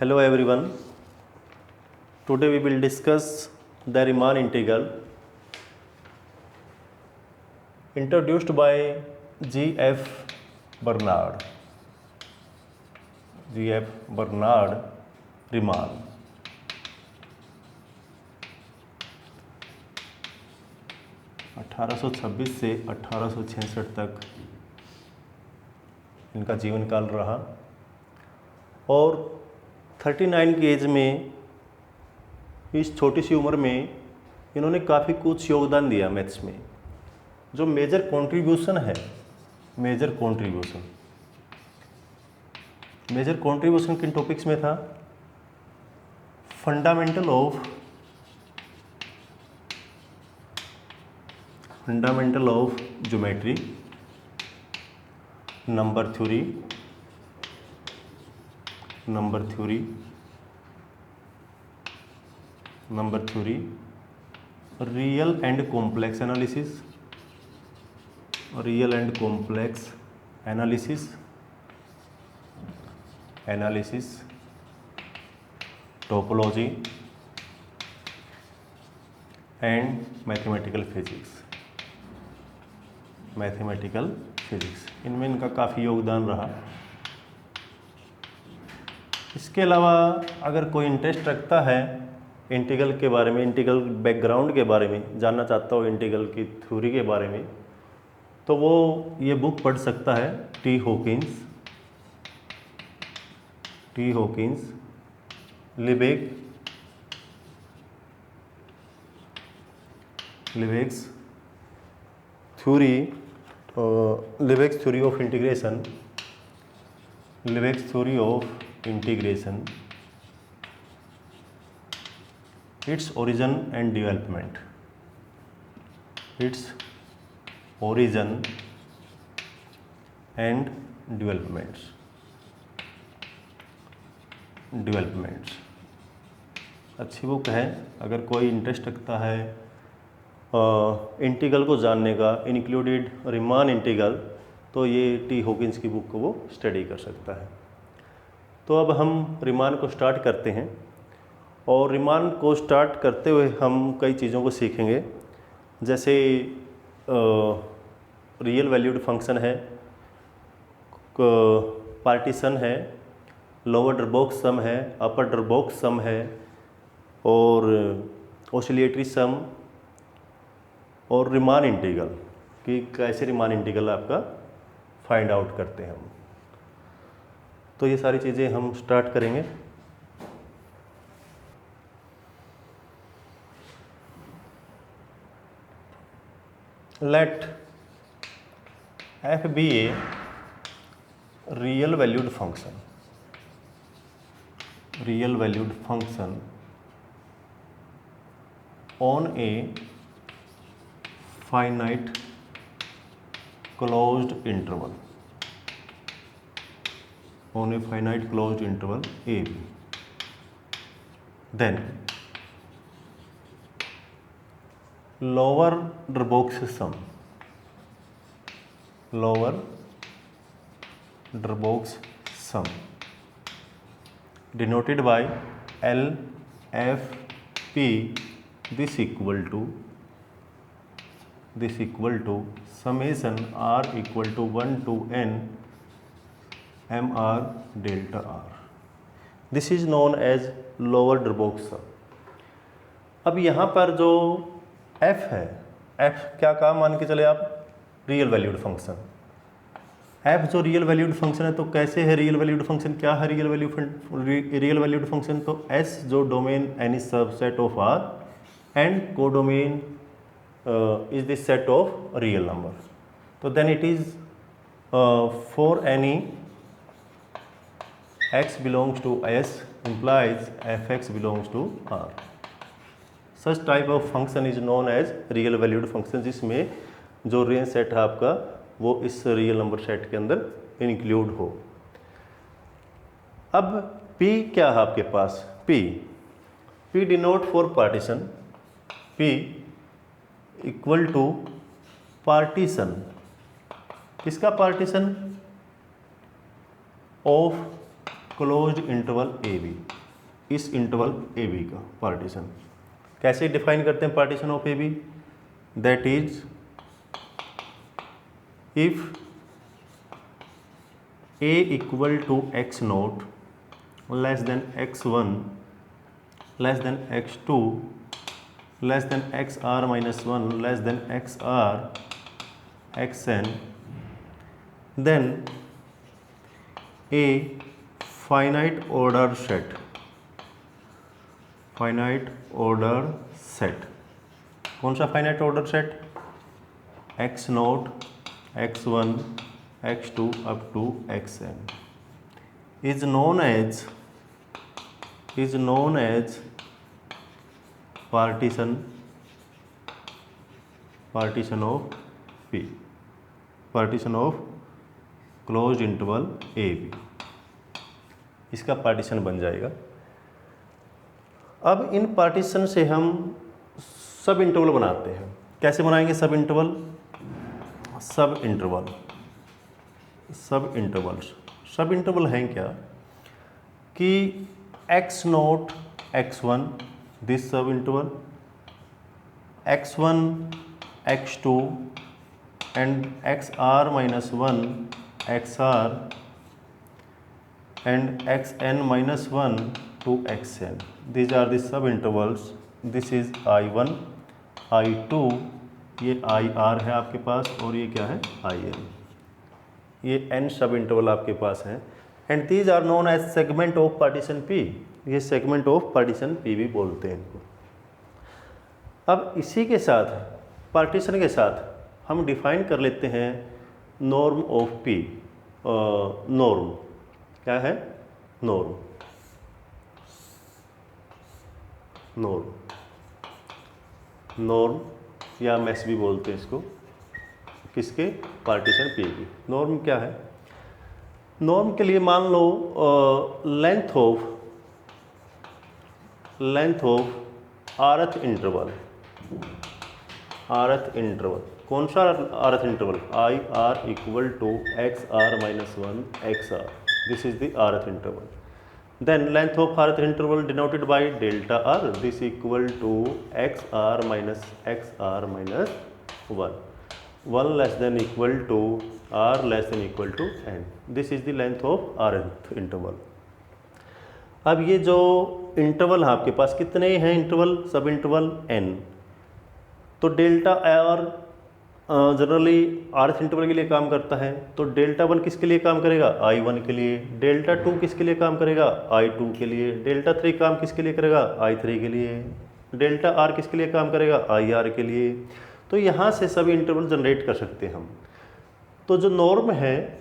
Hello everyone. Today we will discuss the Riemann integral introduced by G.F. Bernard. G.F. Bernard Riemann. (1826 से 1866 तक इनका जीवन काल रहा और 39 की एज में, इस छोटी सी उम्र में इन्होंने काफ़ी कुछ योगदान दिया मैथ्स में। जो मेजर कंट्रीब्यूशन किन टॉपिक्स में था? Fundamental of geometry, number theory, real and complex analysis, topology and mathematical physics. इनमें इनका काफ़ी योगदान रहा। इसके अलावा अगर कोई इंटरेस्ट रखता है इंटीग्रल के बारे में, इंटीग्रल बैकग्राउंड के बारे में जानना चाहता हो, इंटीग्रल की थ्योरी के बारे में, तो वो ये बुक पढ़ सकता है, T Hawkins Lebesgue's theory of integration, its origin and development, developments। अच्छी बुक है। अगर कोई इंटरेस्ट रखता है इंटीग्रल को जानने का, इंक्लूडेड रीमान इंटीग्रल, तो ये टी हॉकिंस की बुक को वो स्टडी कर सकता है। तो अब हम रीमान को स्टार्ट करते हैं और रीमान को स्टार्ट करते हुए हम कई चीज़ों को सीखेंगे, जैसे रियल वैल्यूड फंक्शन है, पार्टीशन है, लोअर डरबॉक्स सम है, अपर डरबॉक्स सम है, और ऑसिलेटरी सम, और रीमान इंटीग्रल कि कैसे रीमान इंटीग्रल आपका फाइंड आउट करते हैं हम। तो ये सारी चीज़ें हम स्टार्ट करेंगे। Let f be a real valued function on a finite closed interval a b. Then lower Drbox sum denoted by L F P, this equal to summation r equal to 1 to n mr delta r. This is known as lower Drbox sum. अब यहाँ पर जो f है, f क्या काम मान के चले आप? Real valued function. f जो रियल वैल्यूड फंक्शन है, तो कैसे है रियल वैल्यूड फंक्शन? क्या है रियल वैल्यूड फंक्शन? तो s जो domain any subset of r and codomain is the set of real number. तो then it is for any x belongs to s implies fx belongs to r. Such type of function is known as real valued function, जिसमें जो range set है आपका वो इस real number set के अंदर include हो। अब p क्या है आपके पास? p denote for partition, p equal to partition. किसका partition? Of closed interval A B, इस इंटरवल ए बी का पार्टीशन। कैसे डिफाइन करते हैं partition of A B? That is if A equal to X naught less than x1 less than x2 less than xr-1 less than xr xn, then a finite order set, finite order set, कौन सा finite order set? x0 x1 x2 up to xn is known as partition of P, partition of closed interval A B, इसका partition बन जाएगा। अब इन partition से हम सब interval बनाते हैं। कैसे बनाएंगे सब इंटरवल? सब इंटरवल हैं क्या कि x0 x1 दिस सब interval, x1 x2 and xr-1 xr and xn-1 to xn, these are the sub intervals. this is I1 I2, ये IR है आपके पास और ये क्या है IN, ये n सब इंटरवल आपके पास हैं। And these are known as segment of partition P, ये सेगमेंट ऑफ पार्टीशन P भी बोलते हैं इनको। अब इसी के साथ पार्टीशन के साथ हम डिफाइन कर लेते हैं नॉर्म ऑफ P। नॉर्म क्या है? नॉर्म या मैक्स भी बोलते हैं इसको, किसके? पार्टीशन P की। नॉर्म क्या है? नॉर्म के लिए मान लो लेंथ ऑफ आरथ इंटरवल, कौन सा rth interval? IR equal to XR-1 XR, this is the rth interval. Then length of rth interval denoted by delta R, this equal to XR-1 1 less than equal to r less than equal to n, this is the length of rth interval। अब ये जो interval है आपके पास कितने हैं interval? सब interval n। तो delta r generally rth interval के लिए काम करता है, तो डेल्टा 1 किसके लिए काम करेगा? I1 के लिए। डेल्टा 2 किसके लिए काम करेगा? I2 के लिए। डेल्टा 3 काम किसके लिए करेगा? I3 के लिए। डेल्टा r किसके लिए काम करेगा? IR के लिए। तो यहाँ से सभी इंटरवल जनरेट कर सकते हैं हम। तो जो नॉर्म है,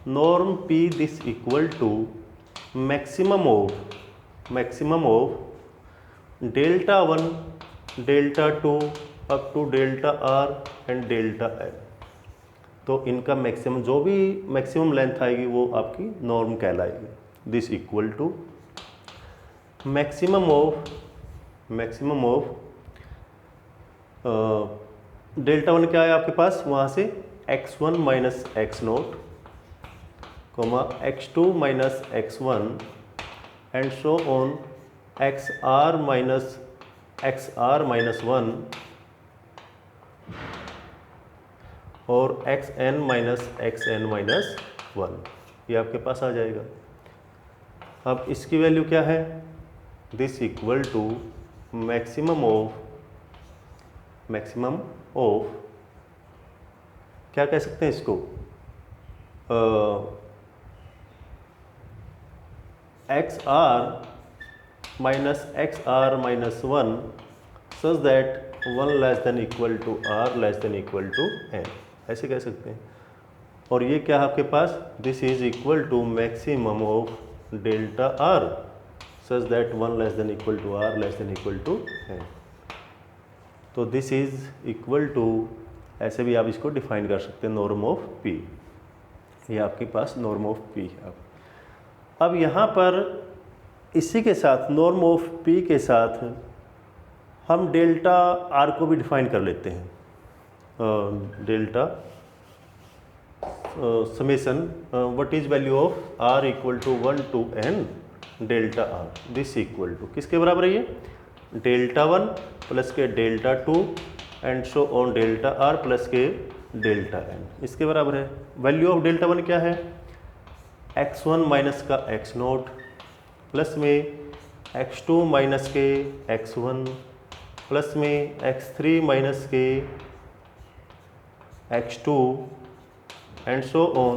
norm P this equal to maximum of delta 1 delta 2 up to delta R and delta N। तो इनका मैक्सिमम, जो भी मैक्सिमम लेंथ आएगी वो आपकी नॉर्म कहलाएगी। This equal to maximum of delta 1 क्या है आपके पास? वहाँ से x1 minus x0 x2 minus x1 and so on xr minus 1 और xn माइनस 1, ये आपके पास आ जाएगा। अब इसकी वैल्यू क्या है? This equal to maximum of क्या कह सकते हैं इसको? XR minus XR-1 such that 1 less than equal to R less than equal to N, ऐसे कह सकते हैं। और ये क्या है आपके पास? This is equal to maximum of delta R such that 1 less than equal to R less than equal to N। तो दिस इज इक्वल टू, ऐसे भी आप इसको डिफाइन कर सकते हैं, नॉर्म ऑफ P। ये आपके पास नॉर्म ऑफ P है। अब यहाँ पर इसी के साथ नॉर्म ऑफ P के साथ हम डेल्टा R को भी डिफाइन कर लेते हैं। Delta summation what is value of r equal to 1 to n delta r, this equal to किसके बराबर है ये, डेल्टा 1 प्लस के delta 2 and so on delta r plus के डेल्टा n, इसके बराबर है। वैल्यू ऑफ डेल्टा 1 क्या है, x1 माइनस का x0 प्लस में x2 माइनस के x1 प्लस में x3 माइनस के x2 and so on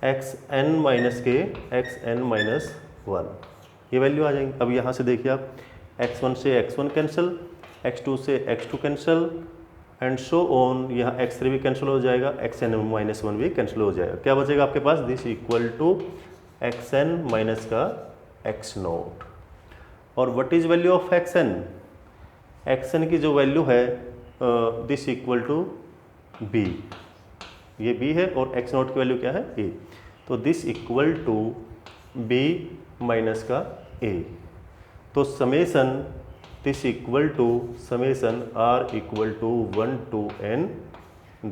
xn minus के xn माइनस 1, ये वैल्यू आ जाएंगी। अब यहाँ से देखिए आप, x1 से x1 कैंसिल, x2 से x2 cancel and so on, यहाँ x3 भी कैंसिल हो जाएगा, xn माइनस 1 भी कैंसिल हो जाएगा। क्या बचेगा आपके पास, this equal to xn minus का x0। और what is value of xn, xn की जो वैल्यू है दिस इक्वल टू b, ये b है और x0 की वैल्यू क्या है a, तो this equal to b minus का a। तो summation this equal to summation r equal to 1 to n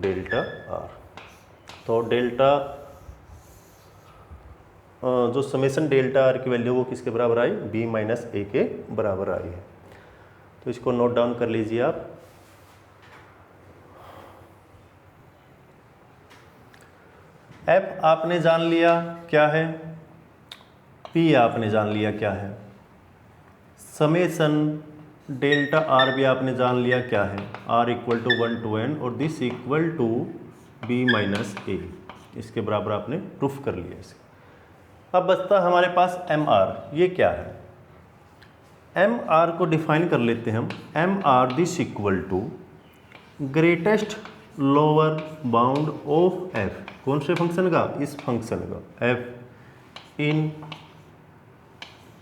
delta r। तो डेल्टा जो समेसन डेल्टा r की वैल्यू वो किसके बराबर आई, b माइनस a के बराबर आई है। तो इसको नोट डाउन कर लीजिए आप। f आपने जान लिया क्या है, p आपने जान लिया क्या है, समेसन डेल्टा r भी आपने जान लिया क्या है, r equal to 1 to n और this equal to b minus a, इसके बराबर आपने प्रूफ कर लिया इसे। अब बचता हमारे पास mr, ये क्या है, mr को डिफाइन कर लेते हैं हम, mr this equal to greatest lower bound of f, कौन से फंक्शन का, इस फंक्शन का f इन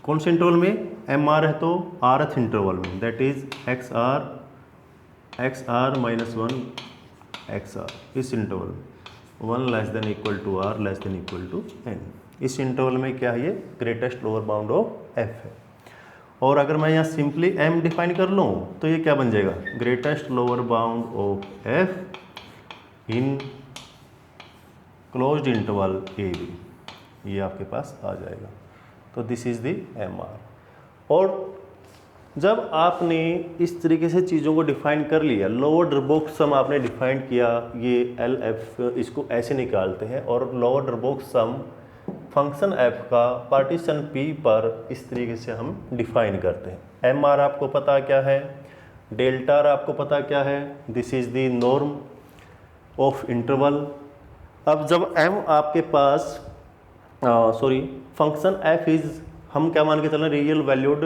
कौन से इंटरवल में, mr है तो rth इंटरवल में, that is xr minus 1 xr, इस इंटरवल में 1 less than equal to r less than equal to n, इस इंटरवल में क्या है, ये greatest lower bound of f है। और अगर मैं यहाँ सिंपली m डिफाइन कर लूँ तो ये क्या बन जाएगा, greatest lower bound of f in closed interval A B, ये आपके पास आ जाएगा। तो दिस इज द mr। और जब आपने इस तरीके से चीज़ों को डिफाइन कर लिया, लोअर डरबॉक्स सम आपने डिफाइन किया, ये एल एफ इसको ऐसे निकालते हैं, और लोअर डरबॉक्स सम फंक्शन f का पार्टीशन p पर इस तरीके से हम डिफाइन करते हैं। mr आपको पता क्या है, डेल्टा r आपको पता क्या है, this is the norm of interval. अब जब m आपके पास फंक्शन f इज, हम क्या मान के चल रहे हैं, रियल वैल्यूड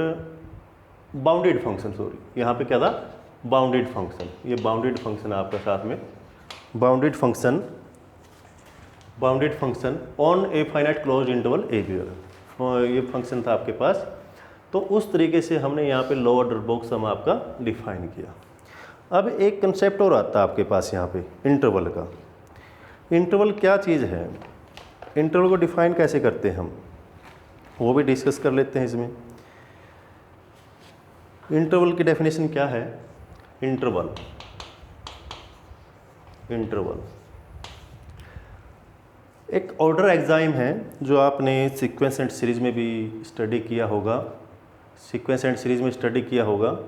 बाउंडेड फंक्शन, यहाँ पे क्या था, बाउंडेड फंक्शन, ये बाउंडेड फंक्शन आपका साथ में bounded function on a finite close interval A B, ये फंक्शन था आपके पास। तो उस तरीके से हमने यहाँ पे लोअर डरबॉक्स सम आपका डिफाइन किया। अब एक कंसेप्ट और आता है आपके पास यहाँ पे इंटरवल का। इंटरवल क्या चीज़ है, इंटरवल को डिफाइन कैसे करते हैं हम, वो भी डिस्कस कर लेते हैं इसमें। इंटरवल की डेफिनेशन क्या है, इंटरवल एक ऑर्डर एग्जाम है जो आपने सीक्वेंस एंड सीरीज में भी स्टडी किया होगा,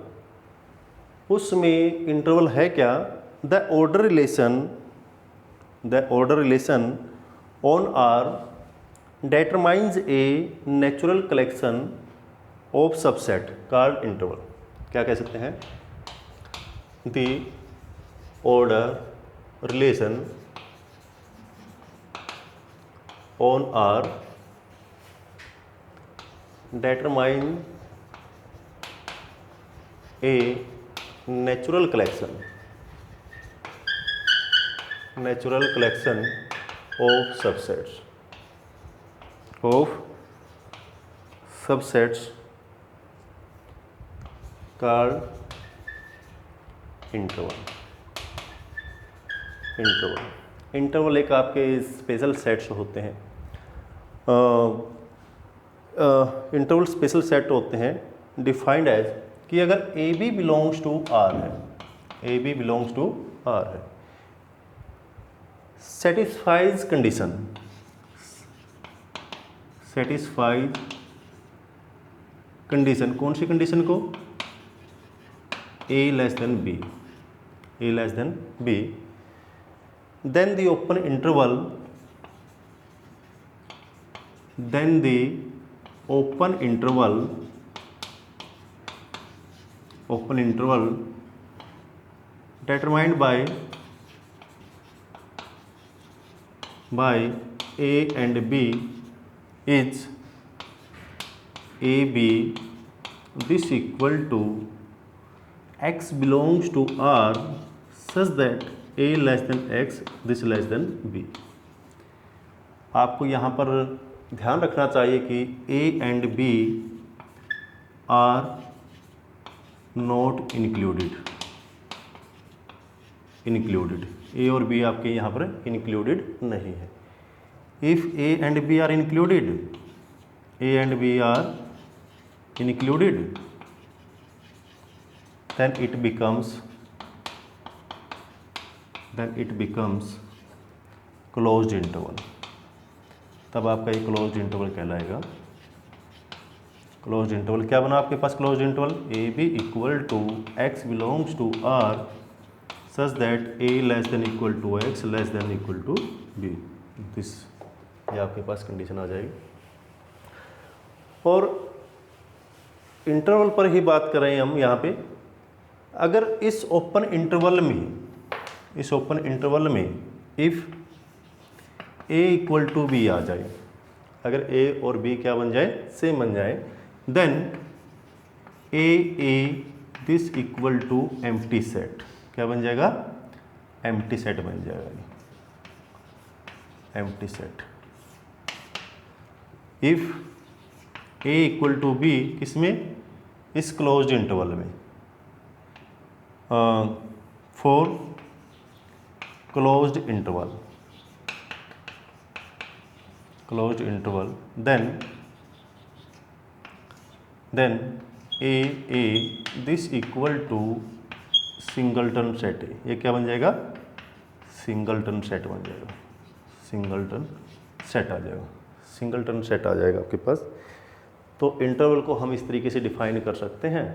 उसमें इंटरवल है क्या, the order relation on R determines a natural collection of subset called interval। क्या कह सकते हैं, the order relation on R determine a natural collection of subsets called interval एक आपके स्पेशल सेट्स होते हैं, इंटरवल स्पेशल सेट होते हैं डिफाइंड एज कि अगर A B belongs to R है, सेटिस्फाइज कंडीशन, सेटिस्फाइज कंडीशन, कौन सी कंडीशन को? a less than b, a less than b, then the open interval, then the open interval determined by a and b is ab, this equal to x belongs to R such that a less than x, this less than b। आपको यहाँ पर ध्यान रखना चाहिए कि a and b are not included, A और B आपके यहाँ पर इंक्लूडेड नहीं है। If A and B are included, A and B are included, then it becomes closed interval, तब आपका ये क्लोज्ड इंटरवल कहलाएगा। क्लोज्ड इंटरवल क्या बना आपके पास? Closed interval A B equal to X belongs to R such that A less than equal to X less than equal to B, this, ये आपके पास कंडीशन आ जाएगी। और इंटरवल पर ही बात करें हम यहाँ पे, अगर इस ओपन इंटरवल में if A equal to B आ जाए, अगर ए और बी क्या बन जाए? सेम बन जाए, then A this equal to empty set, क्या बन जाएगा? एम्प्टी सेट बन जाएगा, empty set. If A equal to B किसमें? इस क्लोज्ड इंटरवल में, for closed interval, then a this equal to singleton set है, ये क्या बन जाएगा? सिंगलटन सेट बन जाएगा, सिंगलटन सेट आ जाएगा, सिंगलटन सेट आ जाएगा आपके पास। तो इंटरवल को हम इस तरीके से डिफाइन कर सकते हैं,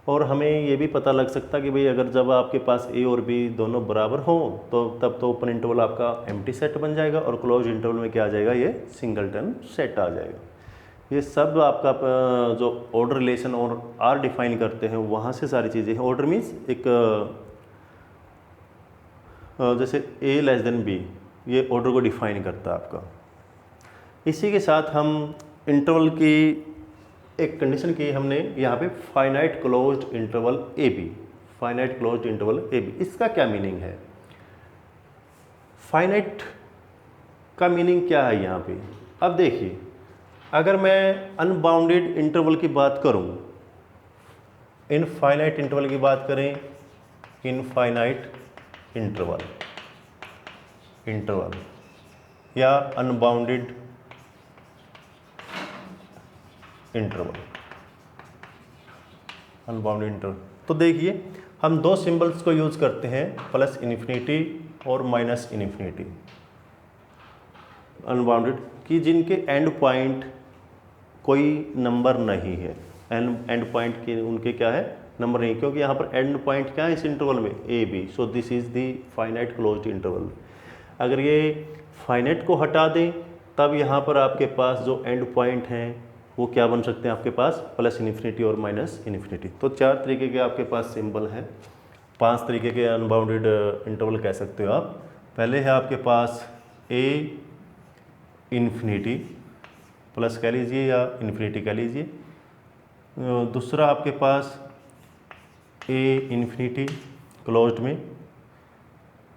और हमें ये भी पता लग सकता है कि भाई अगर जब आपके पास ए और बी दोनों बराबर हों तो तब तो ओपन इंटरवल आपका एम्प्टी सेट बन जाएगा, और क्लोज इंटरवल में क्या आ जाएगा? ये सिंगलटन सेट आ जाएगा। ये सब आपका जो ऑर्डर रिलेशन और आर डिफाइन करते हैं वहाँ से सारी चीज़ें हैं। ऑर्डर मीन्स एक जैसे ए लेस देन बी, ये ऑर्डर को डिफाइन करता है आपका। इसी के साथ हम इंटरवल की एक कंडीशन की हमने यहाँ पे finite closed interval A B, finite closed interval A B, इसका क्या मीनिंग है? फाइनाइट का मीनिंग क्या है यहाँ पे? अब देखिए, अगर मैं अनबाउंडेड इंटरवल की बात करूँ, इनफाइनाइट इंटरवल की बात करें, इनफाइनाइट इंटरवल या अनबाउंडेड इंटरवल, तो देखिए हम दो सिंबल्स को यूज़ करते हैं, प्लस इन्फिनिटी और माइनस इन्फिनिटी, अनबाउंडेड की, जिनके एंड पॉइंट कोई नंबर नहीं है, एंड पॉइंट के उनके क्या है? नंबर नहीं, क्योंकि यहाँ पर एंड पॉइंट क्या है इस इंटरवल में? A B, so this is the finite closed interval. अगर ये फाइनाइट को हटा दें तब यहाँ पर आपके पास जो एंड पॉइंट हैं वो क्या बन सकते हैं आपके पास? प्लस इन्फिनिटी और माइनस इन्फिनिटी। तो चार तरीके के आपके पास सिंबल हैं, पांच तरीके के अनबाउंडेड इंटरवल कह सकते हो आप। पहले है आपके पास ए इन्फिनिटी प्लस कह लीजिए या इन्फिनिटी कह लीजिए, दूसरा आपके पास ए इन्फिनिटी क्लोज्ड में,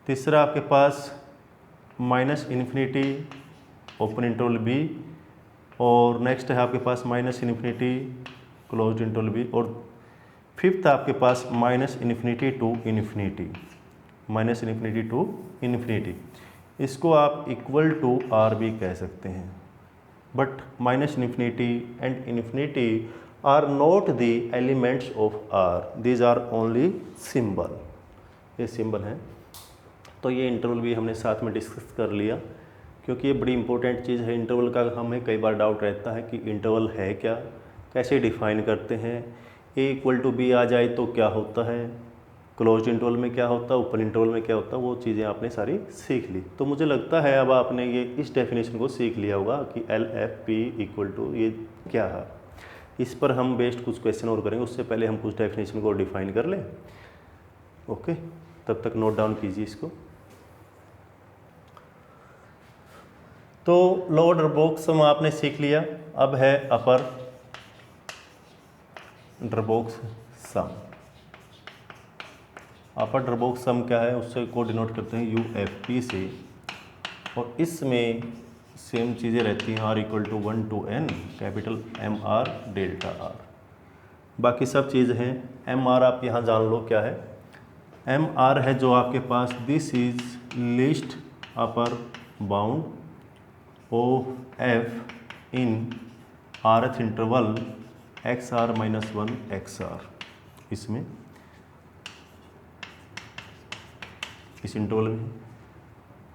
तीसरा आपके पास minus infinity open interval B, और नेक्स्ट है आपके पास minus infinity closed interval B, और फिफ्थ आपके पास minus infinity to infinity, minus infinity to infinity. इसको आप इक्वल टू आर भी कह सकते हैं, but minus infinity and infinity are not the elements of R, these are only symbol, ये सिंबल हैं। तो ये इंटरवल भी हमने साथ में डिस्कस कर लिया, क्योंकि ये बड़ी इंपॉर्टेंट चीज़ है। इंटरवल का हमें कई बार डाउट रहता है कि इंटरवल है क्या, कैसे डिफाइन करते हैं, ए इक्वल टू बी आ जाए तो क्या होता है, क्लोज इंटरवल में क्या होता है, ओपन इंटरवल में क्या होता है, वो चीज़ें आपने सारी सीख ली। तो मुझे लगता है अब आपने ये इस डेफिनेशन को सीख लिया होगा कि L F P equal to ये क्या है। इस पर हम बेस्ड कुछ क्वेश्चन और करेंगे, उससे पहले हम कुछ डेफिनेशन को डिफाइन कर लें। ओके, तब तक नोट डाउन कीजिए इसको। तो लोअर डरबॉक्स सम आपने सीख लिया, अब है अपर डरबॉक्स सम। अपर डरबॉक्स सम क्या है, उससे को डिनोट करते हैं UFP से, और इसमें सेम चीज़ें रहती हैं, R equal to 1 to n capital MR delta R। बाकी सब चीज़ हैं। MR आप यहाँ जान लो क्या है। MR है जो आपके पास this is least upper bound of F in Rth interval XR - 1 XR। इसमें इस इंटरवल में,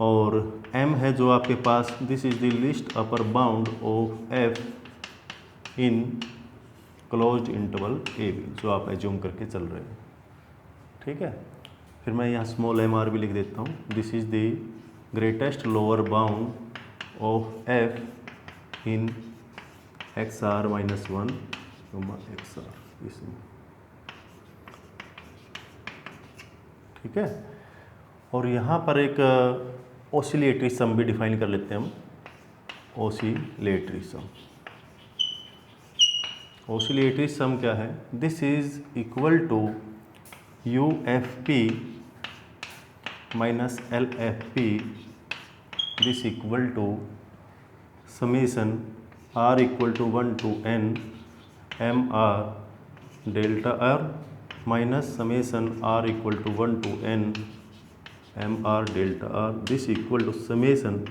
और M है जो आपके पास this is the least upper bound of F in closed interval AB, जो आप एज्यूम करके चल रहे हैं। ठीक है, फिर मैं यहाँ स्मॉल MR भी लिख देता हूँ। This is the greatest lower bound of F in XR - 1 XR इसमें। ठीक है, और यहाँ पर एक ऑसिलेटरी सम भी डिफाइन कर लेते हैं हम। ऑसिलेटरी सम, ऑसिलेटरी सम क्या है, this is equal to UFP minus LFP, this equal to summation R equal to 1 to n MR delta R minus summation R equal to 1 to n MR delta R, this equal to summation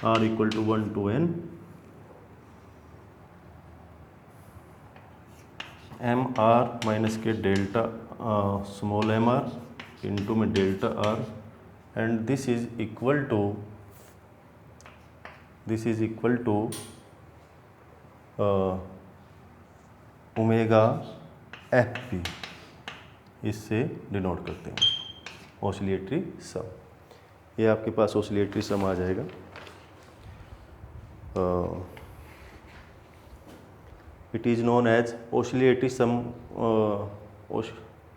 R equal to 1 to n MR minus के delta small MR into में delta R, and this is equal to omega FP, इससे denote करते हैं oscillatory सम। ये आपके पास oscillatory sum आ जाएगा। It is known as oscillatory sum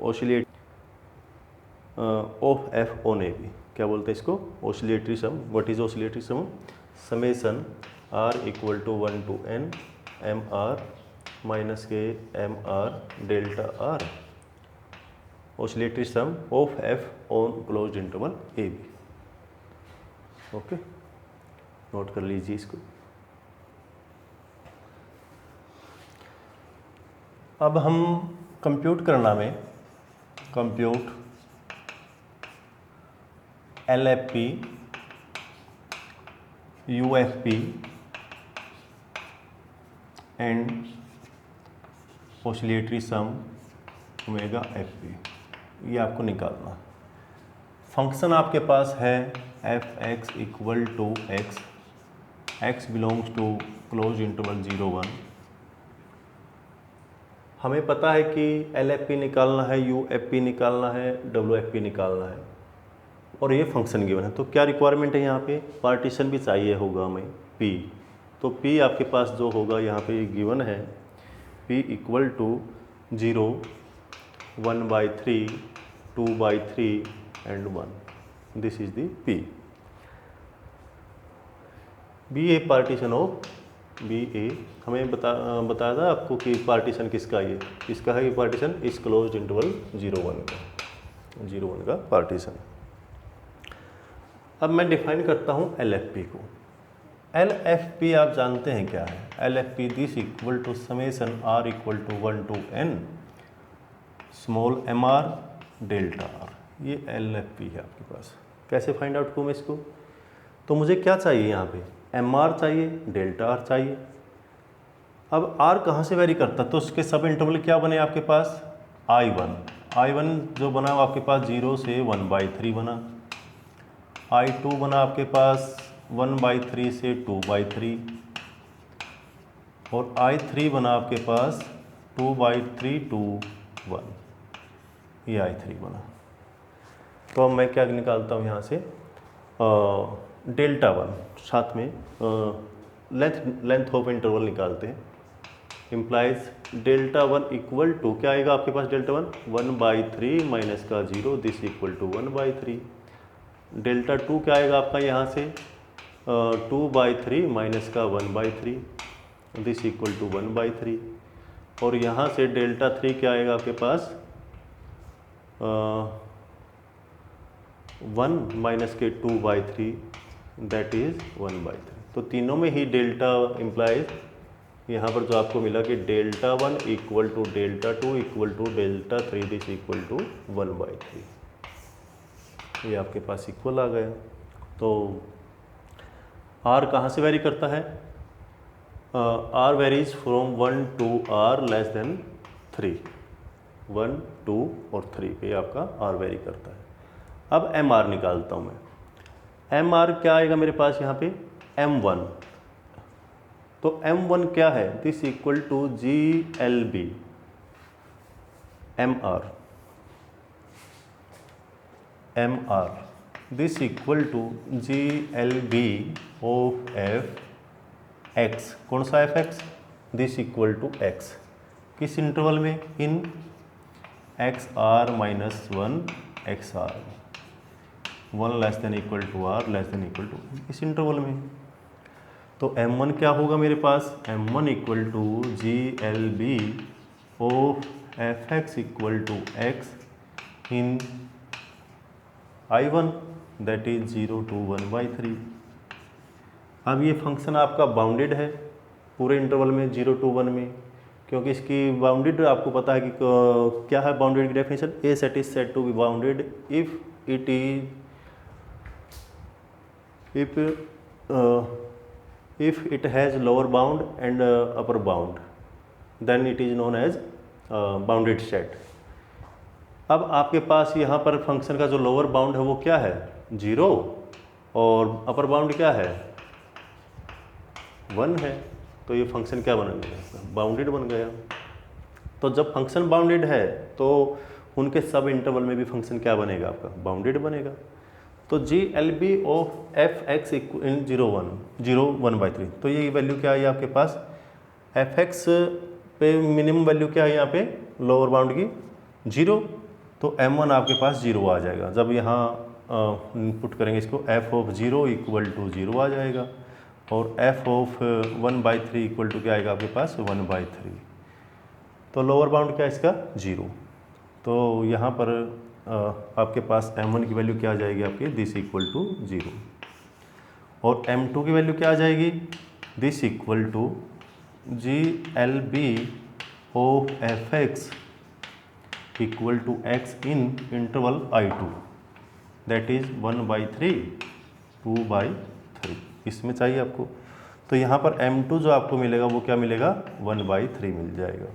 oscillate of F on AB। क्या बोलते हैं इसको, oscillatory sum. What is oscillatory sum, summation R equal to 1 to n MR minus के MR delta R, oscillatory sum of F on closed interval AB। Okay, note कर लीजिए इसको। अब हम कंप्यूट करना में compute LFP UFP and oscillatory sum omega FP, ये आपको निकालना। फंक्शन आपके पास है Fx equal to x belongs to close interval 0 1। हमें पता है कि LFP निकालना है, UFP निकालना है, WFP निकालना है, और ये फंक्शन गिवन है। तो क्या रिक्वायरमेंट है यहाँ पे, पार्टीशन भी चाहिए होगा हमें P। तो P आपके पास जो होगा यहाँ पे गिवन है, P equal to 0 1/3 2/3 and 1। This is the P। Be a partition of BA हमें बताया था आपको कि पार्टीशन किसका है, किसका है ये पार्टीशन, इस क्लोज्ड इंटरवल 0 1 का पार्टीशन। अब मैं डिफाइन करता हूँ LFP को। LFP आप जानते हैं क्या है, LFP this equal to summation R equal to 1 to n small MR delta R। ये LFP है आपके पास। कैसे फाइंड आउट करूँ मैं इसको, तो मुझे क्या चाहिए यहाँ पे, MR चाहिए, डेल्टा R चाहिए। अब R कहाँ से वेरी करता है, तो उसके सब इंटरवल क्या बने आपके पास, I1 जो बना वो आपके पास 0 से 1/3 बना। I2 बना आपके पास 1/3 से 2/3 और I3 बना आपके पास 2/3 to 1, ये I3 बना। तो अब मैं क्या निकालता हूँ यहाँ से, डेल्टा 1 साथ में लेंथ ऑफ इंटरवल निकालते हैं। इम्प्लाइज डेल्टा 1 इक्वल टू क्या आएगा आपके पास, डेल्टा 1/3 माइनस का 0 दिस इक्वल टू 1/3। डेल्टा 2 क्या आएगा आपका यहाँ से 2/3 माइनस का 1/3 दिस इक्वल टू 1/3। और यहाँ से डेल्टा 3 क्या आएगा आपके पास 1 माइनस के 2/3 दैट इज 1/3। तो तीनों में ही डेल्टा इम्प्लाइज यहाँ पर जो आपको मिला कि delta 1 equal to delta 2 equal to delta 3 this equal to 1/3, ये आपके पास इक्वल आ गया। तो R कहाँ से वेरी करता है, R varies from 1 to R less then 3, 1, 2 और 3 पे आपका R वेरी करता है। अब MR निकालता हूँ मैं। MR क्या आएगा मेरे पास यहाँ पे M1, तो M1 क्या है, this equal to GLB MR this equal to GLB of FX, कौन सा FX, this equal to X, किस इंटरवल में, in XR minus 1 XR 1 less than equal to R less than equal to, इस interval में। तो M1 क्या होगा मेरे पास, M1 equal to GLB of FX equal to X in I1 that is 0 to 1/3। अब ये फंक्शन आपका बाउंडेड है पूरे इंटरवल में 0 to 1 में, क्योंकि इसकी बाउंडेड आपको पता है कि क्या है बाउंडेड की definition, a set is said to be bounded if it is if it has lower bound and upper bound then it is known as bounded set। अब आपके पास यहाँ पर फंक्शन का जो लोअर बाउंड है वो क्या है 0 और अपर बाउंड क्या है 1 है, तो ये फंक्शन क्या बन गया, बाउंडेड बन गया। तो जब फंक्शन बाउंडेड है तो उनके सब इंटरवल में भी फंक्शन क्या बनेगा आपका, बाउंडेड बनेगा। तो GLB ऑफ FX इन 0/3, तो ये वैल्यू क्या है आपके पास, FX पे मिनिमम वैल्यू क्या है यहाँ पे लोअर बाउंड की 0, तो M1 आपके पास 0 आ जाएगा। जब यहाँ पुट करेंगे इसको f ऑफ 0 इक्वल टू 0 आ जाएगा और f ऑफ 1/3 इक्वल टू क्या आएगा आपके पास 1/3। तो लोअर बाउंड क्या है इसका 0, तो यहाँ पर आपके पास M1 की वैल्यू क्या आ जाएगी आपकी, दिस इक्वल टू 0 और M2 की वैल्यू क्या आ जाएगी, this equal to GLB of FX equal to X in interval I2 that is 1/3 2/3, इसमें चाहिए आपको। तो यहाँ पर M2 जो आपको मिलेगा वो क्या मिलेगा 1/3 मिल जाएगा।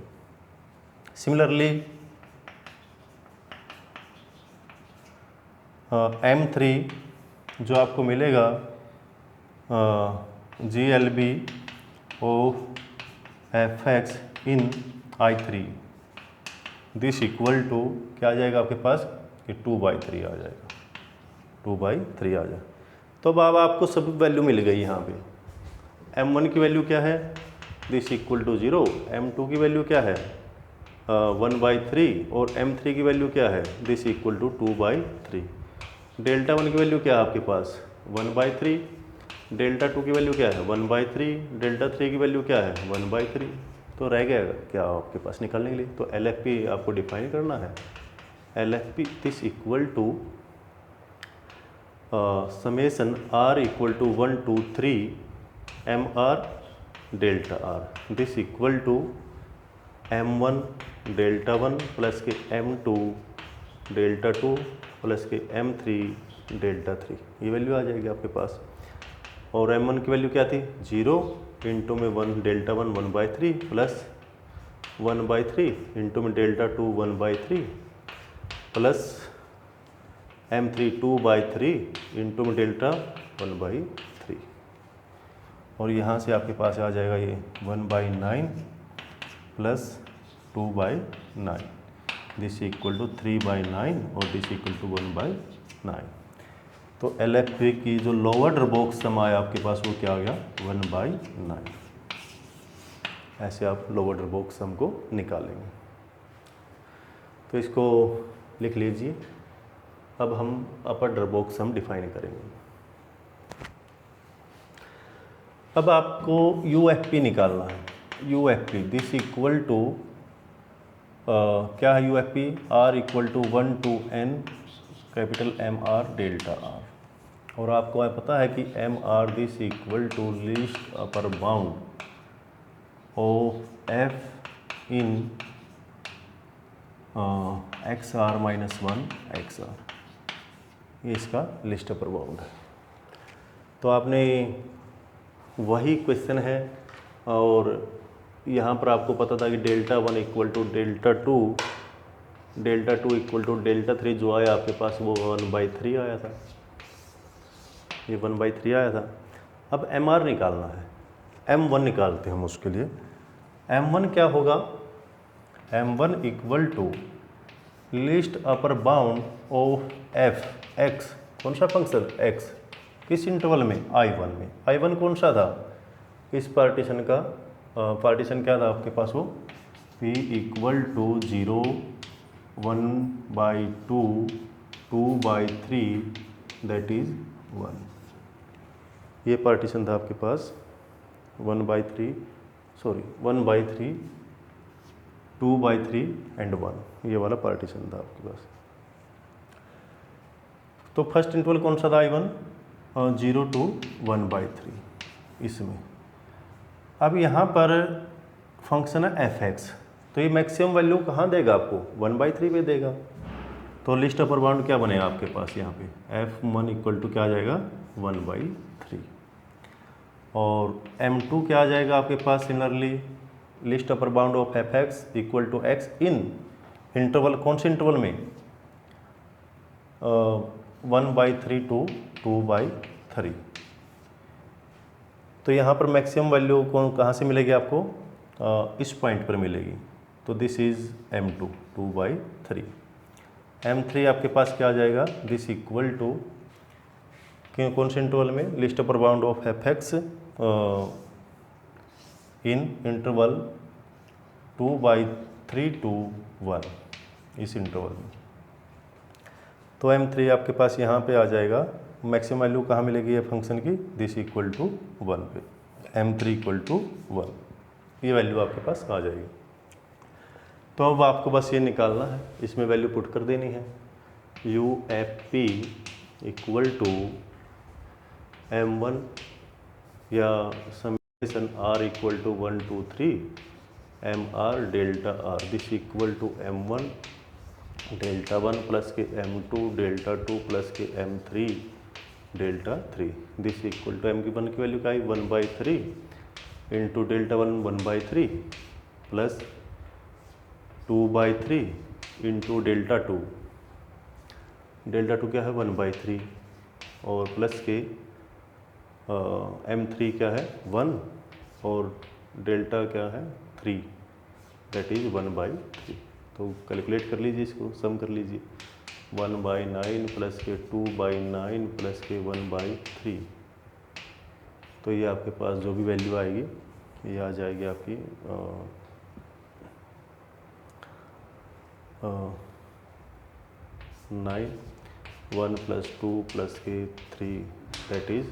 सिमिलरली M3 जो आपको मिलेगा GLB of FX in I3 this equal to क्या आ जाएगा आपके पास, कि 2/3 आ जाएगा, 2/3 आ जाएगा। तो अब आपको सब वैल्यू मिल गई यहाँ पे। M1 की वैल्यू क्या है, दिस इक्वल टू 0, M2 की वैल्यू क्या है 1/3 और M3 की वैल्यू क्या है, दिस इक्वल टू 2/3। डेल्टा 1 की वैल्यू क्या है आपके पास 1/3, डेल्टा 2 की वैल्यू क्या है 1/3, डेल्टा 3 की वैल्यू क्या है 1/3। तो रह गया क्या आपके पास निकालने के लिए, तो LFP आपको डिफाइन करना है। LFP this equal to summation R equal to 1 to 3 MR delta R this equal to M1 delta 1 plus के M2 डेल्टा 2 प्लस के M3 डेल्टा 3, ये वैल्यू आ जाएगी आपके पास। और M1 की वैल्यू क्या थी 0 इंटू में 1 डेल्टा 1 1/3 प्लस 1/3 इंटू में डेल्टा 2 1/3 प्लस M3 2/3 इंटू में डेल्टा 1/3, और यहाँ से आपके पास आ जाएगा ये 1/9 प्लस 2/9, दिस इक्वल टू 3/9 और दिस इक्वल टू 1/9। तो LFP की जो लोअर ड्रबोक सम आया आपके पास वो क्या आ गया 1/9। ऐसे आप लोअर ड्रबोक सम को निकालेंगे। तो इसको लिख लीजिए। अब हम अपर ड्रबोक सम डिफाइन करेंगे। अब आपको UFP निकालना है। UFP दिस इक्वल टू क्या है UFP, R equal to 1 to N capital MR delta R, और आपको पता है कि MR this equal to least upper bound of F in XR minus 1 XR, ये इसका लिस्ट अपर बाउंड है। तो आपने वही क्वेश्चन है, और यहाँ पर आपको पता था कि delta 1 equal to delta 2, delta 2 equal to delta 3, जो आया आपके पास वो 1/3 आया था, ये 1/3 आया था। अब MR निकालना है, M1 निकालते हैं हम उसके लिए। M1 क्या होगा, M1 equal to least upper bound of F X, कौन सा फंक्शन X, किस इंटरवल में I1 में। I1 कौन सा था, इस पार्टीशन का पार्टीशन क्या था आपके पास वो P equal to 0 1/2 2/3 that is 1, ये पार्टीशन था आपके पास 1/3 2/3 एंड 1, ये वाला पार्टीशन था आपके पास। तो फर्स्ट इंटरवल कौन सा था I1, 0 to 1/3 इसमें। अब यहाँ पर फंक्शन है fx, तो ये मैक्सिमम वैल्यू कहाँ देगा आपको 1/3 पे देगा। तो लिस्ट अपर बाउंड क्या बनेगा आपके पास यहाँ पे F1 इक्वल टू क्या आ जाएगा 1/3, और M2 क्या आ जाएगा आपके पास similarly least upper bound of fx equal to x in interval, कौन से इंटरवल में 1/3 to 2/3। तो यहाँ पर मैक्सिमम वैल्यू कौन कहाँ से मिलेगी आपको, इस पॉइंट पर मिलेगी। तो दिस इज M2 2/3। M3 आपके पास क्या आ जाएगा, दिस इक्वल टू कौन से इंटरवल में list upper bound of fx in interval 2/3 to 1, इस इंटरवल में। तो M3 आपके पास यहाँ पे आ जाएगा, मैक्सिमम वैल्यू कहाँ मिलेगी है फंक्शन की, दिस इक्वल टू 1 पे, M3 इक्वल टू 1, ये वैल्यू आपके पास आ जाएगी। तो अब आपको बस ये निकालना है, इसमें वैल्यू पुट कर देनी है। UFP इक्वल टू M1 या summation R equal to 1 to 3 MR delta R, this equal to M1 delta 1 plus के M2 डेल्टा 2 प्लस के M3 delta 3, this equal to M1 की वैल्यू क्या है 1/3 into delta 1 1/3 plus 2/3 into delta 2, delta 2 क्या है 1/3 और plus के M3 क्या है 1 और डेल्टा क्या है 3, दैट इज 1/3। तो कैलकुलेट कर लीजिए, इसको सम कर लीजिए, 1/9 प्लस के 2/9 प्लस के 1/3। तो ये आपके पास जो भी वैल्यू आएगी ये आ जाएगी आपकी 9 1 प्लस 2 प्लस के 3 दैट इज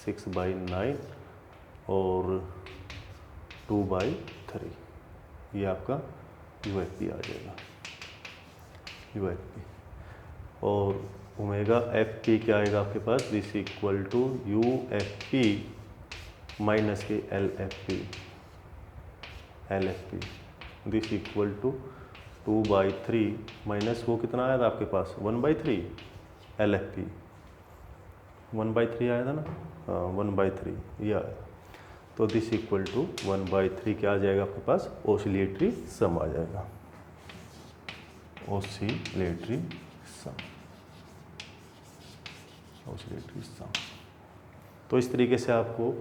6/9 और 2/3, ये आपका UFP आ जाएगा UFP। और ओमेगा FP क्या आएगा आपके पास, this equal to UFP minus के LFP, this equal to 2/3 minus वो कितना आया था आपके पास 1/3 LFP 1/3 आया था ना, हाँ 1/3 ये आया। तो दिस इक्वल टू 1/3 क्या आ जाएगा आपके पास, ऑसिलेटरी सम आ जाएगा, ऑसिलेटरी सम। ऑसिलेटरी सम। तो इस तरीके से आपको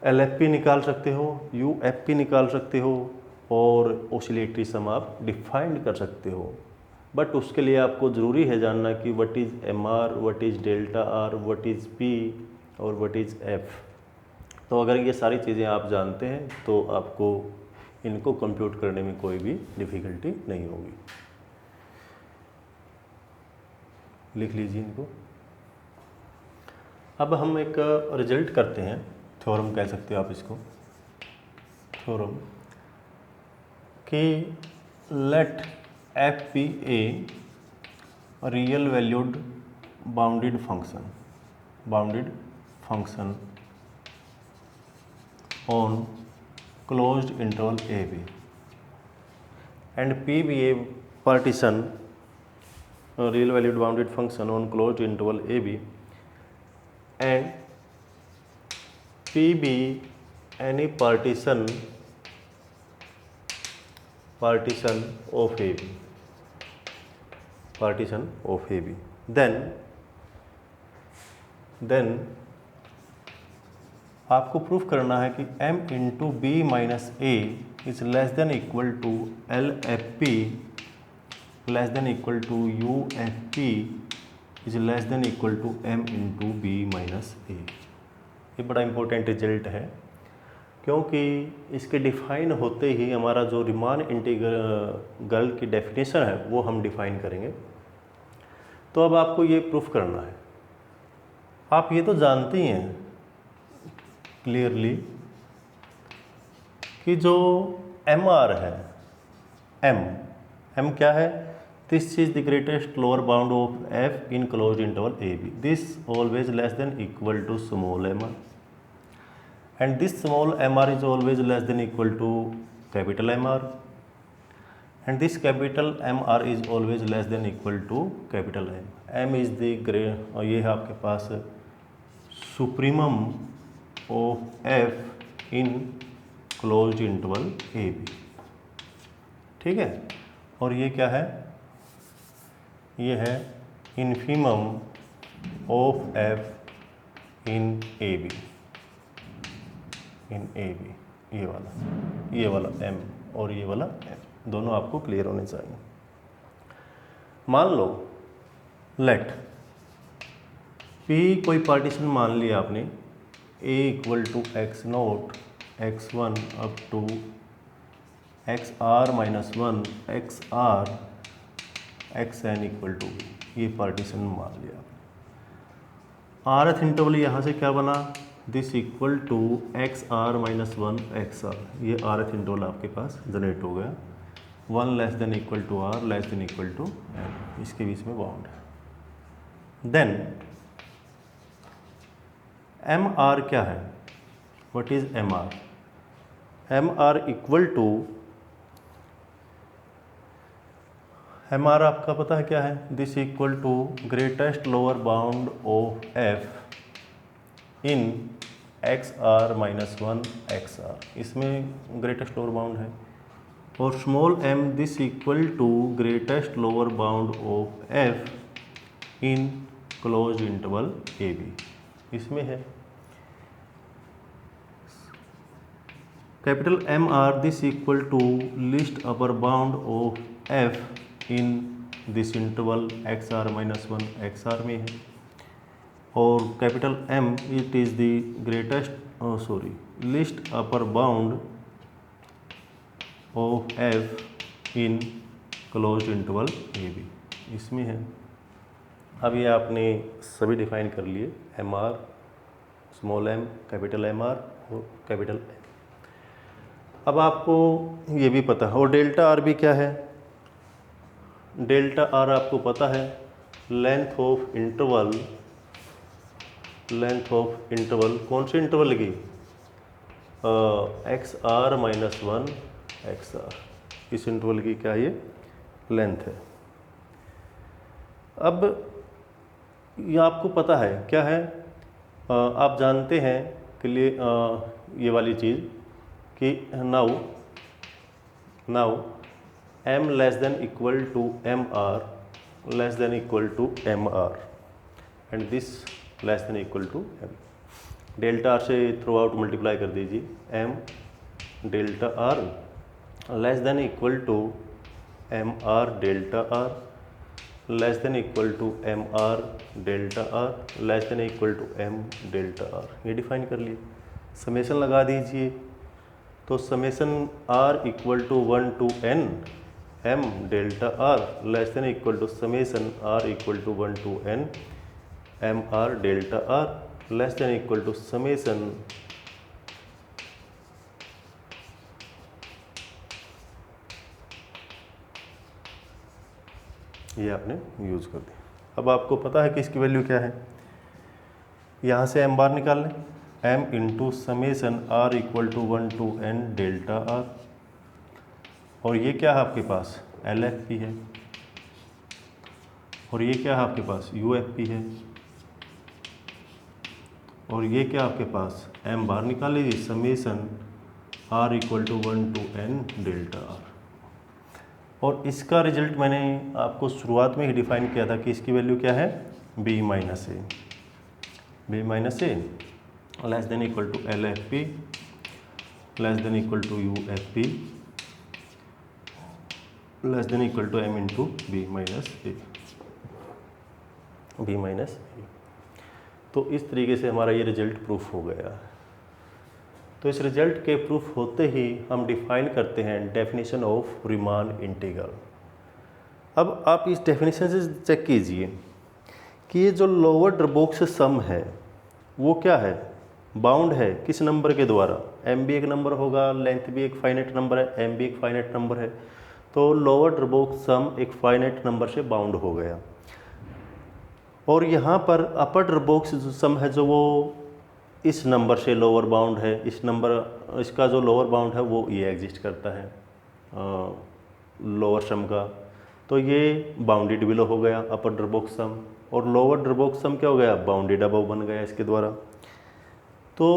LFP निकाल सकते हो, UFP निकाल सकते हो और ऑसिलेटरी सम आप डिफाइंड कर सकते हो। बट उसके लिए आपको ज़रूरी है जानना कि what is MR, what is delta R, what is P और व्हाट इज़ F। तो अगर ये सारी चीज़ें आप जानते हैं तो आपको इनको कंप्यूट करने में कोई भी डिफ़िकल्टी नहीं होगी। लिख लीजिए इनको। अब हम एक रिजल्ट करते हैं, थ्योरम कह सकते हो आप इसको, थ्योरम कि let F be a real valued bounded function on closed interval AB and P be a partition real valued bounded function on closed interval AB and P be any partition of AB, then आपको proof करना है कि M into B minus A is less than equal to LFP less than equal to UFP is less than equal to M into B minus A. ये बड़ा important result है क्योंकि इसके define होते ही हमारा जो रीमान इंटीग्रल की definition है वो हम डिफाइन करेंगे। तो अब आपको ये प्रूफ करना है। आप ये तो जानते ही हैं क्लियरली कि जो MR है, M क्या है? This is the greatest lower bound of F in closed interval AB। This always less than equal to small mr and this small mr is always less than equal to capital MR and this capital MR is always less than equal to capital M। M is the great और ये है आपके पास supremum of F in closed interval AB। ठीक है, और ये क्या है? ये है infimum of F in AB, ये वाला M और ये वाला M दोनों आपको क्लियर होने चाहिए। मान लो लेट P कोई पार्टीशन मान लिया आपने A equal to x0 x1 up to xr minus 1 xr xn equal to, ये पार्टीशन मान लिया। rth इंटरवल यहाँ से क्या बना? This equal to xr minus 1 xr, ये rth इंटरवल आपके पास जनरेट हो गया। 1 less than equal to r less than equal to n, इसके बीच में बाउंड है। देन MR क्या है? What is MR? MR equal to, MR आपका पता है क्या है? This equal to greatest lower bound of F in XR minus 1 XR, इसमें ग्रेटेस्ट लोअर बाउंड है। और small m this equal to greatest lower bound of F in closed interval AB, इसमें है। Capital MR this equal to least upper bound of F in this interval XR minus 1 XR में है। और capital M it is the greatest list upper bound of F in closed interval AB, इसमें है। अब ये आपने सभी define कर लिए, MR, small m, capital MR और कैपिटल M। अब आपको ये भी पता है, और डेल्टा R भी क्या है? डेल्टा R आपको पता है लेंथ ऑफ इंटरवल, कौन से इंटरवल की? XR माइनस 1 XR, इस इंटरवल की क्या ये लेंथ है। अब ये आपको पता है क्या है? आप जानते हैं कि ये वाली चीज़ कि now M less than equal to MR less than equal to MR and this less than equal to M. Delta R से थ्रू आउट मल्टीप्लाई कर दीजिए, M delta R less than equal to M R delta R less than equal to M R delta R less than equal to M delta R. ये define कर लिए, summation लगा दीजिए। तो summation R equal to 1 to N M delta R less than equal to summation R equal to 1 to N M R delta R less than equal to summation ये आपने use कर दिया। अब आपको पता है कि इसकी वैल्यू क्या है, यहाँ से एम बार निकाल लें, M into summation R equal to 1 to N delta R, और ये क्या है आपके पास एल एफ पी है, और ये क्या है आपके पास यू एफ पी है, और ये क्या आपके पास एम बार निकाल लीजिए summation R equal to 1 to N delta R. और इसका रिजल्ट मैंने आपको शुरुआत में ही डिफाइन किया था कि इसकी वैल्यू क्या है B minus A less than equal to L F P less than equal to U F P less than equal to M into B minus A. तो इस तरीके से हमारा ये रिजल्ट प्रूफ हो गया। तो इस रिजल्ट के प्रूफ होते ही हम डिफाइन करते हैं डेफिनेशन ऑफ रीमान इंटीग्रल। अब आप इस डेफिनेशन से चेक कीजिए कि ये जो लोअर डरबॉक्स सम है वो क्या है, बाउंड है किस नंबर के द्वारा, एम भी एक नंबर होगा, लेंथ भी एक फाइनाइट नंबर है, एम भी एक फाइनाइट नंबर है, तो लोअर डरबॉक्स सम एक फाइनाइट नंबर से बाउंड हो गया। और यहाँ पर अपर डरबॉक्स जो सम है जो वो इस नंबर से लोअर बाउंड है, इस नंबर इसका जो लोअर बाउंड है वो ये एग्जिस्ट करता है लोअर सम का, तो ये बाउंडेड बिलो हो गया अपर डरबॉक्स सम, और लोअर डरबॉक्स सम क्या हो गया बाउंडेड अबव बन गया इसके द्वारा। तो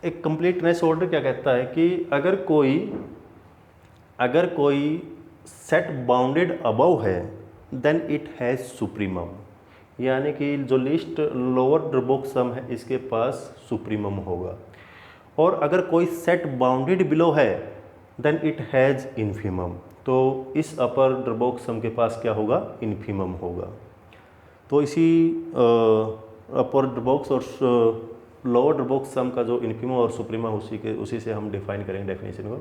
एक कंप्लीटनेस ऑर्डर क्या कहता है कि अगर कोई सेट बाउंडेड अबव है देन इट हैज़ सुप्रीमम, यानी कि जो लिस्ट लोअर डरबॉक्स सम है इसके पास सुप्रीमम होगा। और अगर कोई सेट बाउंडेड बिलो है देन इट हैज़ इन्फीमम, तो इस अपर डरबॉक्स सम के पास क्या होगा इन्फीमम होगा। तो इसी अपर डरबॉक्स और लोअर डरबॉक्स सम का जो इन्फीमम और सुप्रीमम उसी से हम डिफाइन करेंगे डेफिनेशन को।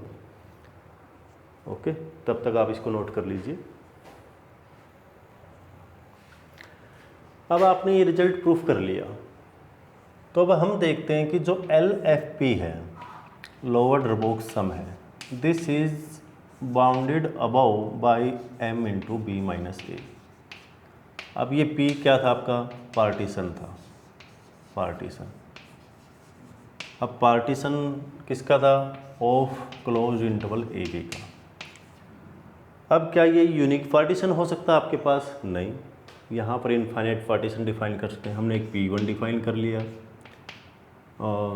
ओके, तब तक आप इसको नोट कर लीजिए। अब आपने ये रिजल्ट प्रूफ कर लिया, तो अब हम देखते हैं कि जो एल एफ पी है लोअर डरबॉक्स सम है, this is bounded above by M into B minus A. अब ये पी क्या था आपका पार्टीशन था, पार्टीशन। अब पार्टीशन किसका था of close interval A B का। अब क्या ये यूनिक पार्टीशन हो सकता है आपके पास, नहीं, यहाँ पर इनफाइनाइट पार्टीशन डिफाइन कर सकते हैं। हमने एक P1 डिफाइन कर लिया,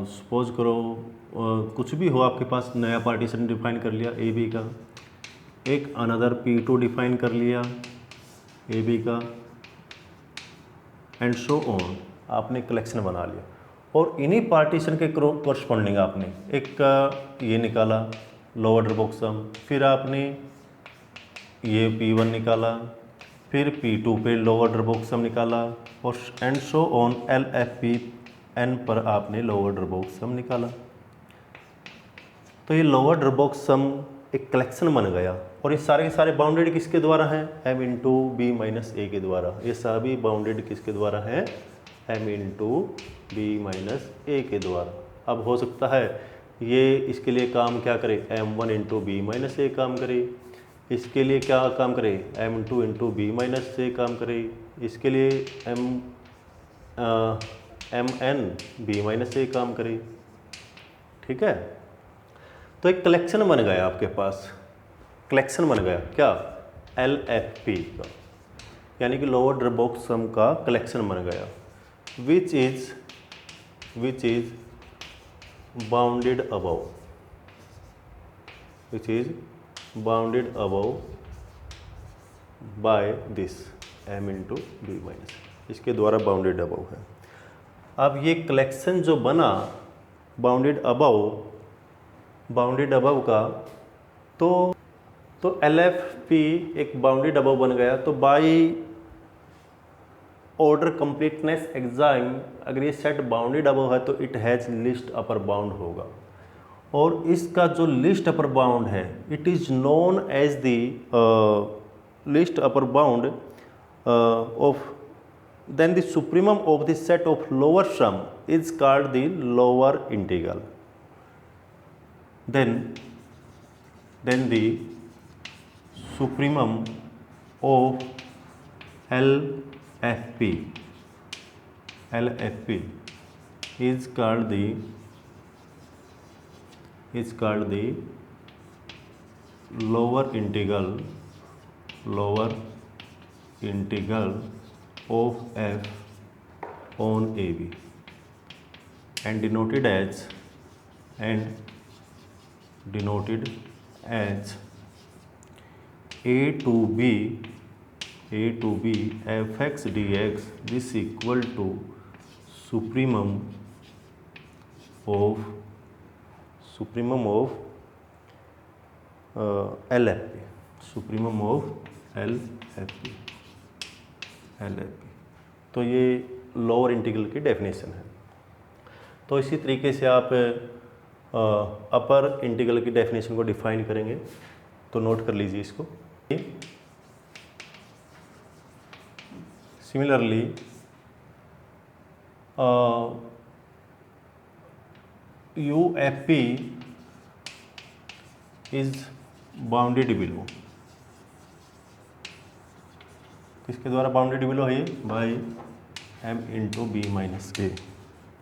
सपोज करो कुछ भी हो आपके पास नया पार्टीशन डिफाइन कर लिया ए बी का, एक अनदर P2 डिफाइन कर लिया ए बी का, एंड सो ऑन। आपने कलेक्शन बना लिया और इन्हीं पार्टीशन के कोरस्पॉन्डिंग आपने एक ये निकाला लोअर डरबॉक्स सम, फिर आपने ये P1 निकाला, फिर P2 पे लोअर डरबॉक्स सम निकाला, और and so on L F P N पर आपने लोअर डरबॉक्स सम निकाला। तो ये लोअर डरबॉक्स सम एक कलेक्शन बन गया, और ये सारे के सारे बाउंडेड किसके द्वारा हैं एम इंटू बी माइनस ए के द्वारा। ये सभी बाउंडेड किसके द्वारा हैं एम इंटू बी माइनस ए के द्वारा। अब हो सकता है ये इसके लिए काम क्या करे M1 इंटू बी माइनस ए काम करे, इसके लिए क्या काम करे M2 इंटू बी माइनस से काम करे, इसके लिए MN बी माइनस से काम करे। ठीक है, तो एक कलेक्शन बन गया आपके पास, कलेक्शन बन गया क्या LFP का, यानी कि लोअर डरबॉक्स सम का कलेक्शन बन गया, which is bounded above, which is bounded above by this m into B minus. इसके द्वारा बाउंडेड अबव है। अब ये कलेक्शन जो बना बाउंडेड अबव का, तो LFP एक बाउंडेड अबव बन गया। तो बाई ऑर्डर कंप्लीटनेस एग्जाम अगर ये सेट बाउंडेड अबव है तो it has least upper bound होगा, और इसका जो लिस्ट अपर बाउंड है it is known as the least upper bound of then the supremum of the set of lower sum is called the lower integral. Then the supremum of LFP is called the lower integral of f on AB and denoted as a to b fx dx this equal to supremum of LFP, supremum of LFP। तो ये lower integral की definition है। तो इसी तरीके से आप upper integral की डेफिनेशन को डिफाइन करेंगे, तो नोट कर लीजिए इसको। Similarly UFP is bounded below, किसके द्वारा बाउंडेड बिलो है? By m into B minus A,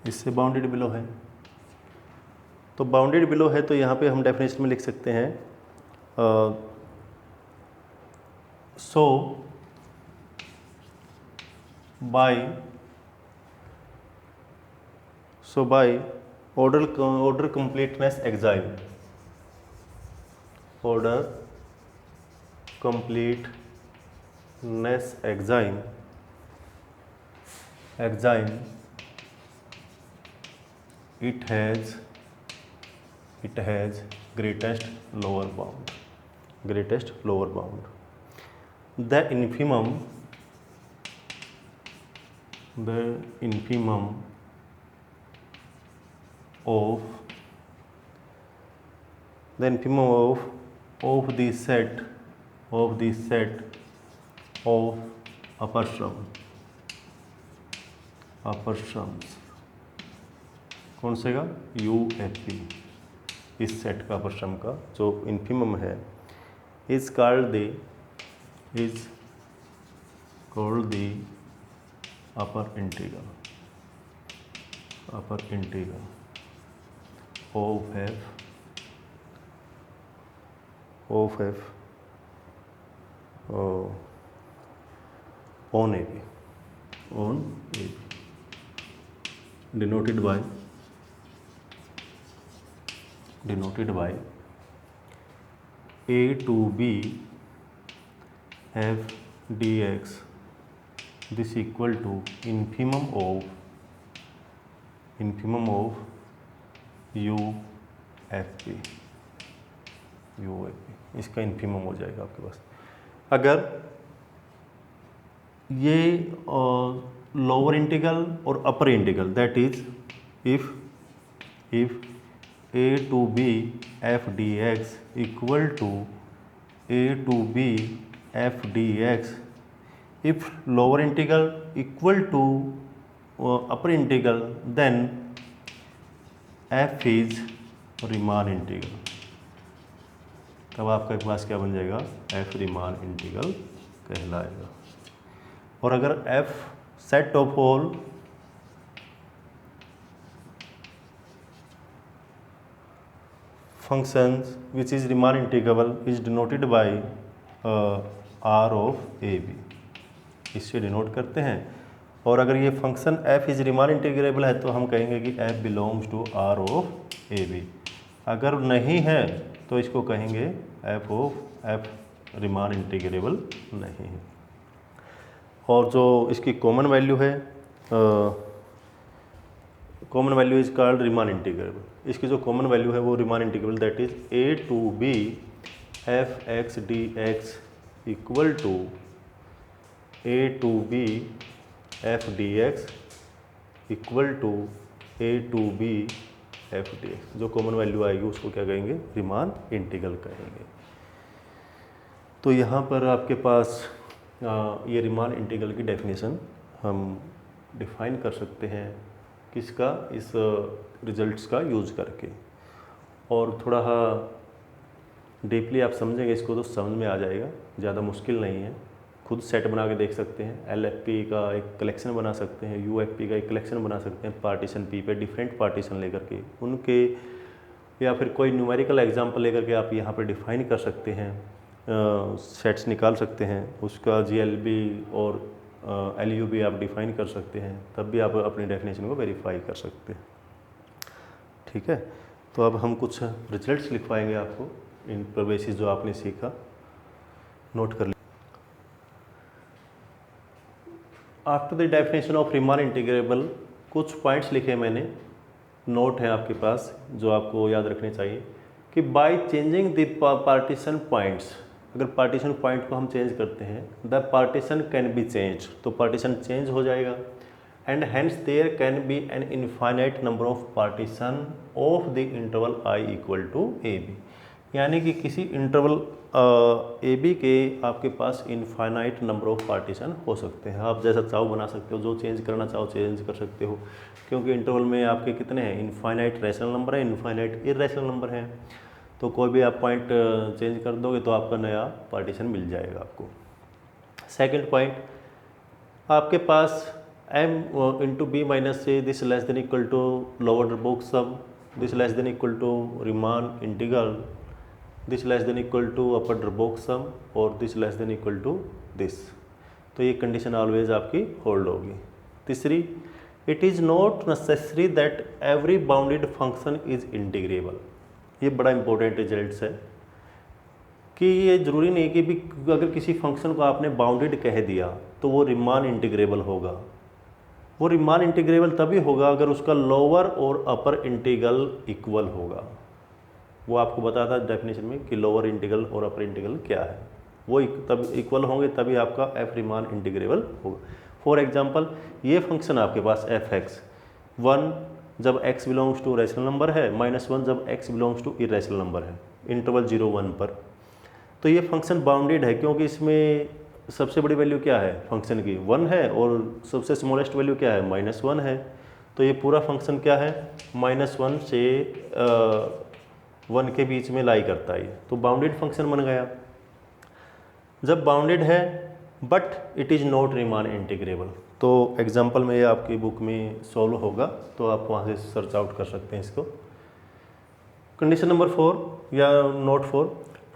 इससे बाउंडेड बिलो है। तो बाउंडेड बिलो है तो यहाँ पे हम डेफिनेशन में लिख सकते हैं so by order completeness axiom, it has greatest lower bound. The infimum of the set of upper sums कौन से का? UFP, इस सेट का अपर सम का जो इन्फिमम है is called the upper integral of f on AB denoted by a to b f dx this equal to infimum of UFP, इसका infimum हो जाएगा आपके पास। अगर ये लोअर इंटीग्रल और upper integral, that is if a to b f dx equal to a to b f dx, if lower integral equal to upper integral then f is Riemann integral. तब आपके पास क्या बन जाएगा? f Riemann integral कहलाएगा। और अगर f set of all functions which is Riemann integrable is denoted by R of AB, इससे denote करते हैं। और अगर ये function f is Riemann integrable है तो हम कहेंगे कि f belongs to R of AB। अगर नहीं है तो इसको कहेंगे f रीमान इंटीग्रेबल नहीं है। और जो इसकी कॉमन वैल्यू है, common value is called Riemann integrable. इसकी जो कॉमन वैल्यू है वो Riemann integrable that is a to b f(x) dx equal to a to b f dx equal to a to b f dx। जो common value आएगी उसको क्या कहेंगे, Riemann integral कहेंगे। तो यहाँ पर आपके पास ये रीमान इंटीग्रल की डेफिनेशन हम डिफाइन कर सकते हैं किसका, इस रिजल्ट्स का यूज करके। और थोड़ा डीपली आप समझेंगे इसको तो समझ में आ जाएगा, ज़्यादा मुश्किल नहीं है। खुद सेट बना के देख सकते हैं। LFP का एक कलेक्शन बना सकते हैं, UFP का एक कलेक्शन बना सकते हैं, पार्टीशन P पे डिफरेंट पार्टीशन लेकर के उनके, या फिर कोई न्यूमेरिकल एग्जांपल लेकर के आप यहाँ पर डिफाइन कर सकते हैं, सेट्स निकाल सकते हैं, उसका GLB और LUB आप डिफाइन कर सकते हैं, तब भी आप अपनी डेफिनेशन को वेरीफाई कर सकते हैं। ठीक है, तो अब हम कुछ रिजल्ट्स लिखवाएंगे आपको इन पर बेसिस जो आपने सीखा, नोट कर लिया। After the definition of Riemann integrable कुछ पॉइंट्स लिखे मैंने, नोट है आपके पास जो आपको याद रखने चाहिए कि by changing the partition points, अगर पार्टीशन पॉइंट को हम चेंज करते हैं, the partition can be change, तो पार्टीशन चेंज हो जाएगा। And hence there can be an infinite number of partition of the interval i equal to AB, यानी कि किसी इंटरवल AB के आपके पास इनफाइनाइट नंबर ऑफ पार्टीशन हो सकते हैं। आप जैसा चाहो बना सकते हो, जो चेंज करना चाहो चेंज कर सकते हो, क्योंकि इंटरवल में आपके कितने हैं, इनफाइनाइट रैशनल नंबर है, इनफाइनाइट इरैशनल नंबर है। तो कोई भी आप पॉइंट चेंज कर दोगे तो आपका नया पार्टीशन मिल जाएगा आपको। सेकंड पॉइंट, आपके पास m इंटू बी माइनस से this less than equal to lower box sum, this less than equal to Riemann integral, this less than equal to upper box sum और this less than equal to this. तो ये condition always आपकी hold होगी। तीसरी, it is not necessary that every bounded function is integrable. ये बड़ा important results है कि ये ज़रूरी नहीं कि भी अगर किसी फंक्शन को आपने बाउंडेड कह दिया तो वो रीमान इंटीग्रेबल होगा। वो रीमान इंटीग्रेबल तभी होगा अगर उसका लोअर और अपर इंटीग्रल इक्वल होगा। वो आपको बताता है डेफिनेशन में कि लोअर इंटीग्रल और अपर इंटीग्रल क्या है, वो तब इक्वल होंगे तभी आपका f रीमान इंटीग्रेबल होगा। फॉर एग्जांपल, ये फंक्शन आपके पास f(x) 1 जब x belongs to rational number है, -1 जब x belongs to irrational number है, इंटरवल 0-1 पर। तो ये फंक्शन बाउंडेड है क्योंकि इसमें सबसे बड़ी वैल्यू क्या है फंक्शन की, 1 है, और सबसे स्मॉलेस्ट वैल्यू क्या है, -1 है। तो ये पूरा फंक्शन क्या है, -1 से 1 के बीच में लाई करता है, तो बाउंडेड फंक्शन बन गया। जब बाउंडेड है but it is not Riemann integrable, तो एग्जाम्पल में ये आपकी बुक में सॉल्व होगा, तो आप वहाँ से सर्च आउट कर सकते हैं इसको। कंडीशन नंबर 4 या note 4,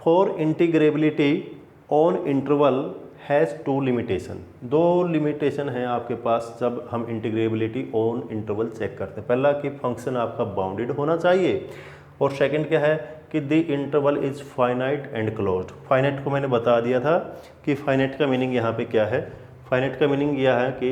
for integrability on interval has 2 limitation. 2 limitation हैं आपके पास जब हम इंटीग्रेबिलिटी ऑन इंटरवल चेक करते हैं। पहला कि फंक्शन आपका बाउंडेड होना चाहिए, और सेकंड क्या है कि the interval is finite and closed. Finite को मैंने बता दिया था कि फाइनाइट का मीनिंग यहाँ पे क्या है। फाइनाइट का मीनिंग यह है कि